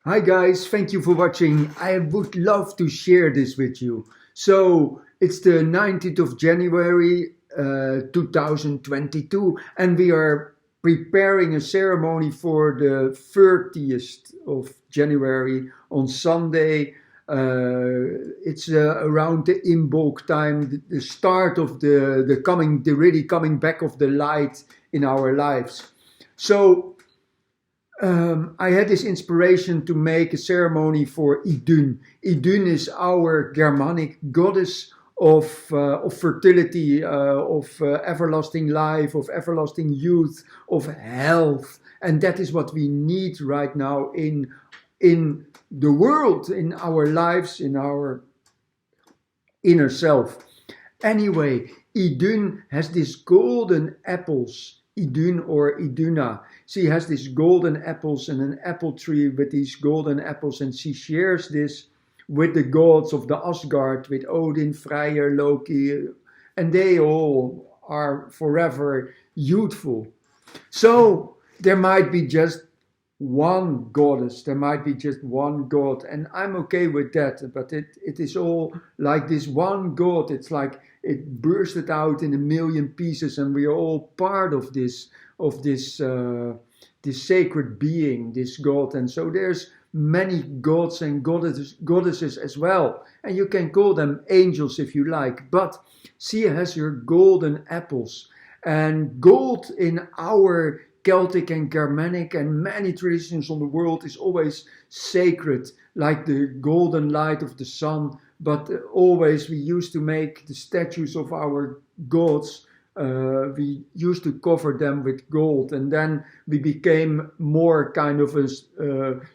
Hi guys, thank you for watching. I would love to share this with you. So it's the 19th of January 2022 and we are preparing a ceremony for the 30th of January on Sunday. It's around the Imbolc time, the start of the really coming back of the light in our lives. So I had this inspiration to make a ceremony for Idunn. Idunn is our Germanic goddess of fertility, of everlasting life, of everlasting youth, of health, and that is what we need right now in the world, in our lives, in our inner self. Anyway, Idunn has these golden apples, Idunn or Iduna. She has these golden apples and an apple tree with these golden apples, and she shares this with the gods of the Asgard, with Odin, Freyr, Loki, and they all are forever youthful. So there might be just one goddess, there might be just one god, and I'm okay with that. But it is all like this one god. It's like it bursted out in a million pieces, and we are all part of this sacred being, this god. And so there's many gods and goddesses as well, and you can call them angels if you like. But she has her golden apples, and gold in our Celtic and Germanic and many traditions on the world is always sacred, like the golden light of the sun. But always we used to make the statues of our gods. We used to cover them with gold, and then we became more kind of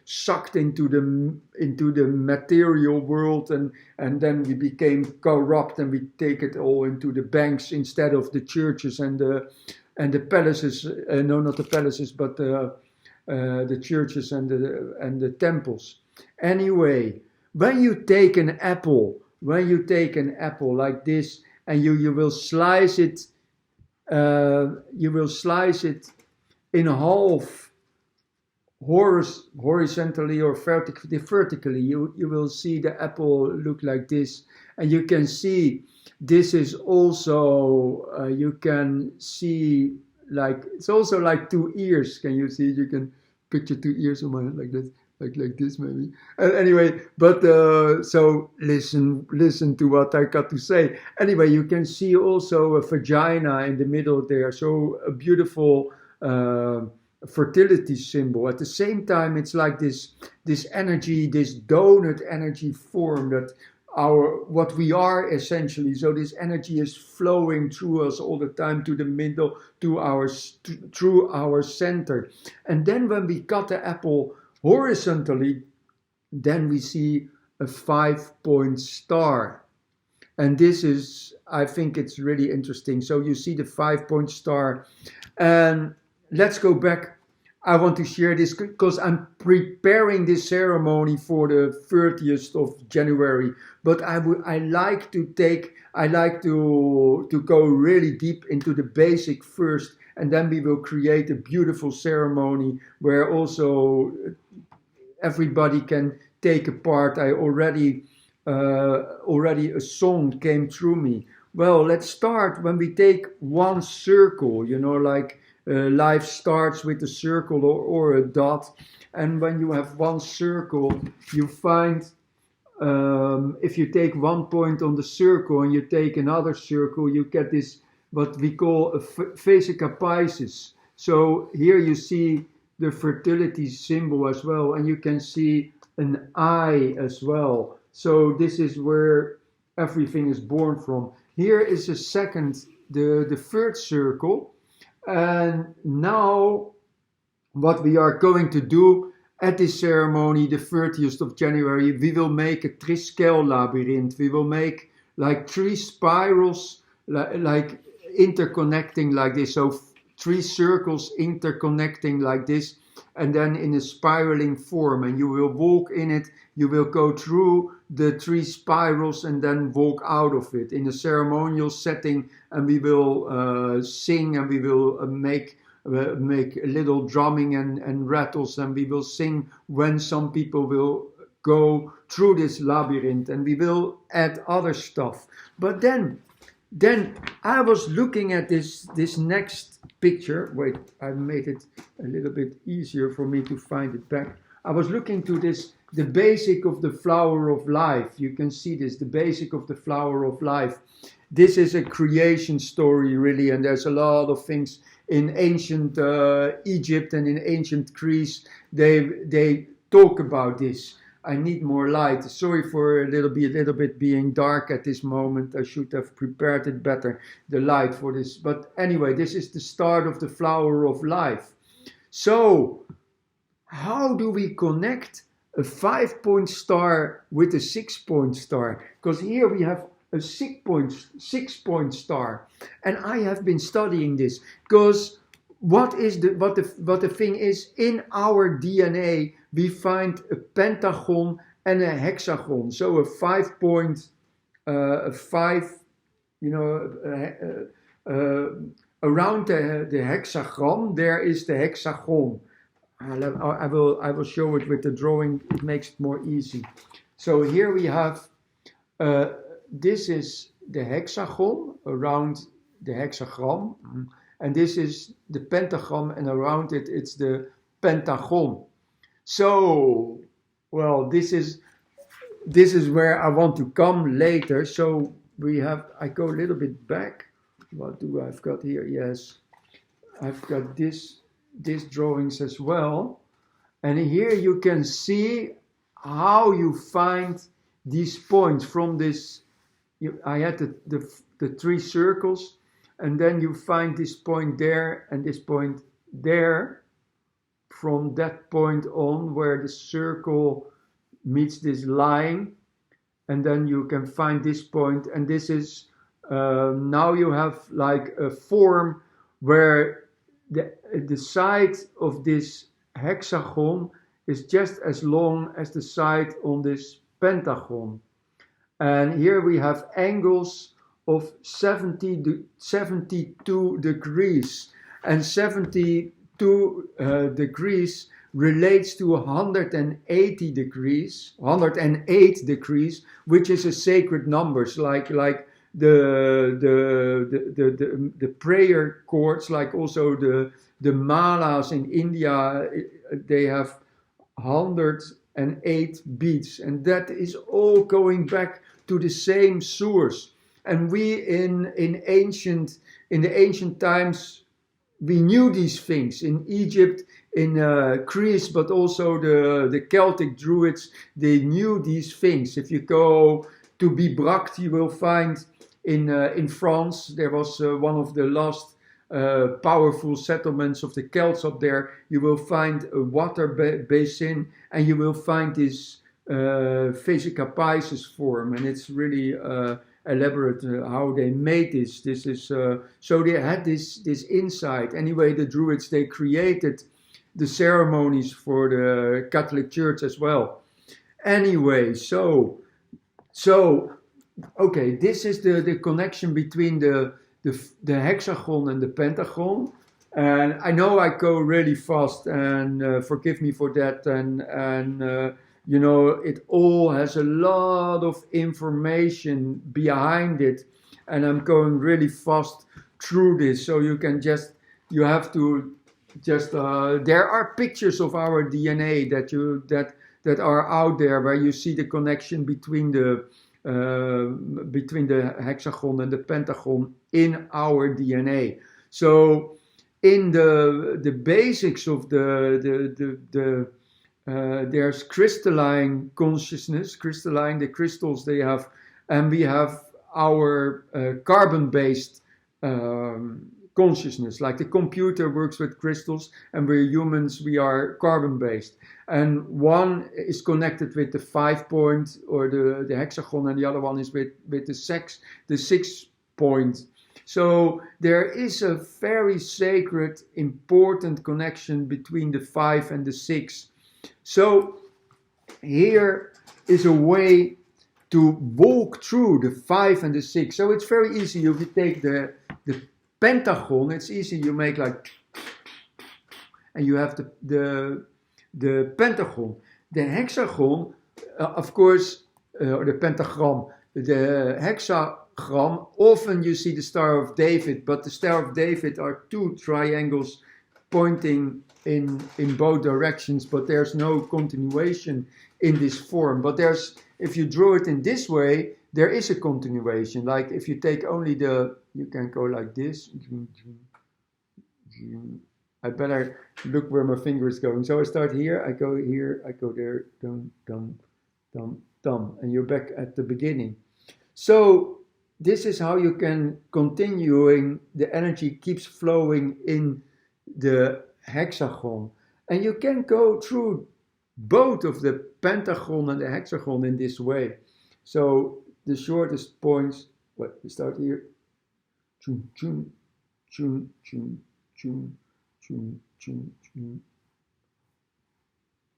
sucked into the material world, and then we became corrupt, and we take it all into the banks instead of the churches and the palaces. No, not the palaces, but the churches and the temples. Anyway, when you take an apple like this, and you will slice it, in half, horizontally or vertically. You will see the apple look like this, and you can see this is also, you can see, like, it's also like two ears. Can you see? You can picture two ears on my head like this, like this maybe. Anyway, but so listen to what I got to say. Anyway, you can see also a vagina in the middle there. So a beautiful fertility symbol. At the same time, it's like this energy, this donut energy form that what we are essentially. So this energy is flowing through us all the time to the middle, through our center. And then when we cut the apple horizontally, then we see a 5-point star. And this is, I think it's really interesting. So you see the 5-point star. And let's go back. I want to share this because I'm preparing this ceremony for the 30th of January. But I like to go really deep into the basic first, and then we will create a beautiful ceremony where also everybody can take a part. Already a song came through me. Well, let's start when we take one circle, like life starts with a circle or a dot. And when you have one circle, you find, if you take one point on the circle and you take another circle, you get this, what we call a Vesica Pisces. So here you see the fertility symbol as well, and you can see an eye as well. So this is where everything is born from. Here is a second, the third circle. And now what we are going to do at this ceremony, the 30th of January, we will make a triskel labyrinth. We will make like 3 spirals, like interconnecting like this. So 3 circles interconnecting like this, and then in a spiraling form. And you will walk in it. You will go through the 3 spirals and then walk out of it in a ceremonial setting. And we will sing, and we will make make little drumming and rattles, and we will sing when some people will go through this labyrinth, and we will add other stuff. But then I was looking at this next picture. Wait, I made it a little bit easier for me to find it back. I was looking to this, the basic of the flower of life. You can see this, the basic of the flower of life. This is a creation story, really, and there's a lot of things in ancient Egypt and in ancient Greece. They talk about this. I need more light. Sorry for a little bit being dark at this moment. I should have prepared it better, the light for this. But anyway, this is the start of the flower of life. So, how do we connect a 5-point star with a 6-point star? Because here we have a 6-point star, and I have been studying this because what the thing is, in our DNA we find a pentagon and a hexagon. So a 5-point, around the hexagon there is the hexagon. I will show it with the drawing. It makes it more easy. So here we have. This is the hexagon, around the hexagram, and this is the pentagram, and around it it's the pentagon. So, well, this is where I want to come later. So I go a little bit back. What do I've got here? Yes, I've got these drawings as well, and here you can see how you find these points from this. I had the 3 circles, and then you find this point there and this point there. From that point on, where the circle meets this line, and then you can find this point, and this is now you have like a form where the side of this hexagon is just as long as the side on this pentagon. And here we have angles of 72 degrees. And 72 degrees relates to 180 degrees, 108 degrees, which is a sacred number, like the prayer chords, like also the malas in India, they have 108 beats, and that is all going back to the same source. And we in the ancient times, we knew these things in Egypt, in Greece, but also the Celtic Druids, they knew these things. If you go to Bibracte, you will find in France, there was one of the last powerful settlements of the Celts up there. You will find a water basin, and you will find this Vesica Pisces form, and it's really elaborate how they made this. This is so they had this insight. Anyway, the Druids, they created the ceremonies for the Catholic Church as well. Anyway, so okay, this is the connection between the hexagon and the pentagon. And I know I go really fast, and forgive me for that. And you know, it all has a lot of information behind it, and I'm going really fast through this. So you have to just there are pictures of our DNA that are out there, where you see the connection between the hexagon and the pentagon in our DNA. So in the basics of there's crystalline consciousness, the crystals they have, and we have our carbon-based consciousness. Like the computer works with crystals, and we're humans, we are carbon-based. And one is connected with the 5-point or the hexagon, and the other one is with the 6-point. So there is a very sacred, important connection between the 5 and the 6. So here is a way to walk through the 5 and the 6. So it's very easy. If you take the pentagon, it's easy. You make like and you have the pentagon. The hexagon, of course, or the pentagram, the hexagram, often you see the Star of David, but the Star of David are two triangles pointing in both directions, but there's no continuation in this form. But there's, if you draw it in this way, there is a continuation. Like if you take only you can go like this. I better look where my finger is going. So I start here, I go there, dum, dum, dum, dum, and you're back at the beginning. So this is how you can continuing, the energy keeps flowing in the hexagon. And you can go through both of the pentagon and the hexagon in this way. So the shortest points, we start here. Chun, chun, chun, chun, chun, chun, chun, chun.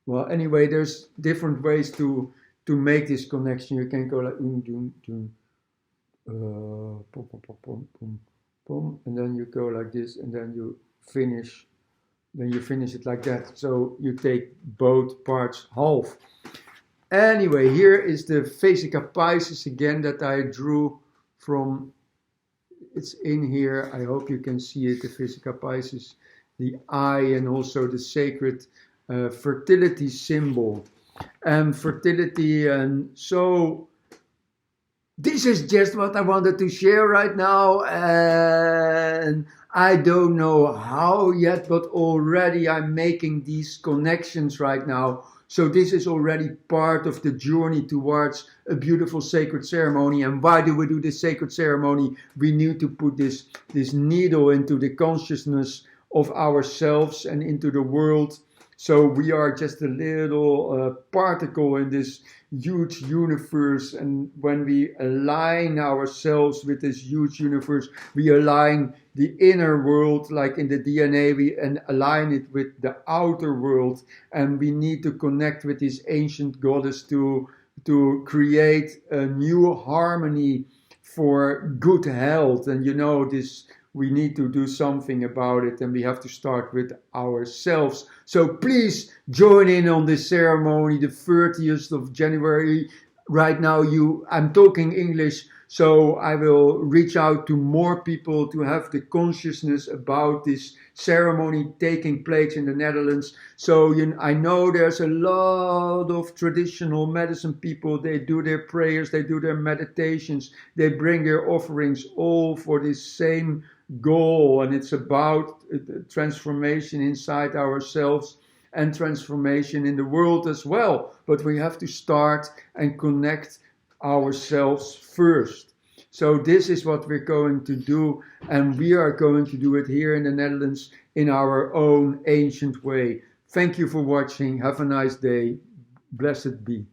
Well, anyway, there's different ways to make this connection. You can go like dun, dun, pum, pum, pum, pum, pum, pum, and then you go like this, and then you finish. Then you finish it like that. So you take both parts half. Anyway, here is the Vesica Pisces again that I drew from. It's in here. I hope you can see it. The Vesica Pisces, the eye, and also the sacred fertility symbol. And fertility, and so this is just what I wanted to share right now, and I don't know how yet, but already I'm making these connections right now. So this is already part of the journey towards a beautiful sacred ceremony. And why do we do this sacred ceremony? We need to put this needle into the consciousness of ourselves and into the world. So we are just a little particle in this huge universe, and when we align ourselves with this huge universe, we align the inner world, like in the DNA, and align it with the outer world, and we need to connect with this ancient goddess to create a new harmony for good health. And you know, this, we need to do something about it, and we have to start with ourselves. So please join in on this ceremony, the 30th of January. Right now, I'm talking English, so I will reach out to more people to have the consciousness about this ceremony taking place in the Netherlands. So I know there's a lot of traditional medicine people. They do their prayers, they do their meditations, they bring their offerings, all for this same goal, and it's about transformation inside ourselves and transformation in the world as well. But we have to start and connect ourselves first. So this is what we're going to do, and we are going to do it here in the Netherlands in our own ancient way. Thank you for watching. Have a nice day. Blessed be.